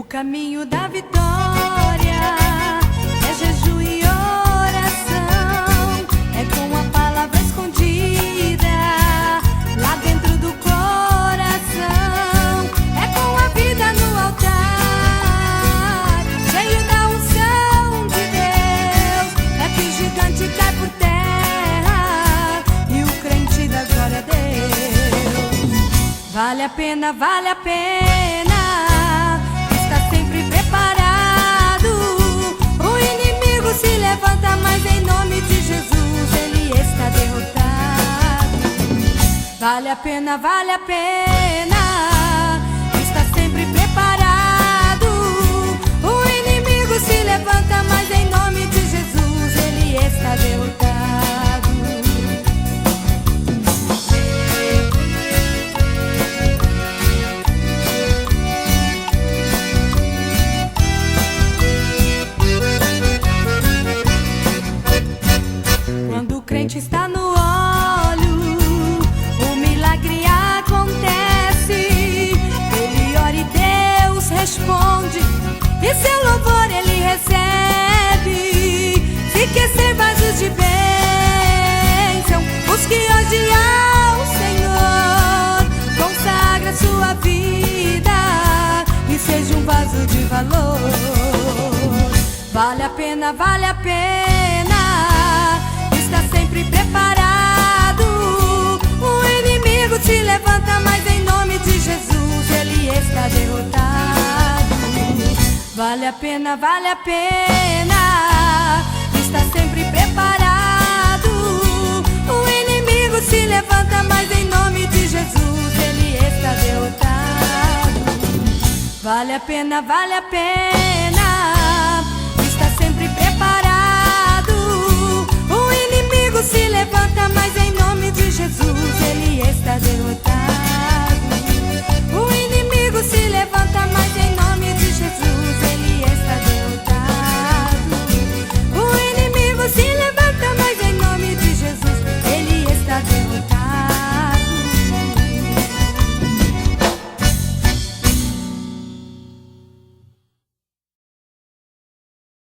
caminho da vitória é jejum e oração, é com a palavra escondida lá dentro do coração, é com a vida no altar, cheio da unção de Deus, é que o gigante cai por terra e o crente dá glória a Deus. Vale a pena, vale a pena. Se levanta, mas em nome de Jesus ele está derrotado. Vale a pena, vale a pena. Está sempre preparado. O inimigo se levanta, mas em nome de Jesus ele está derrotado. Está no óleo, o milagre acontece. Ele ora e Deus responde, e seu louvor ele recebe. Se quer ser vasos de bênção, busque hoje ao Senhor. Consagra sua vida e seja um vaso de valor. Vale a pena, vale a pena. Está sempre preparado. O inimigo se levanta, mas em nome de Jesus ele está derrotado. Vale a pena, vale a pena. Está sempre preparado. O inimigo se levanta, mas em nome de Jesus ele está derrotado. Vale a pena, vale a pena. Está sempre preparado. Se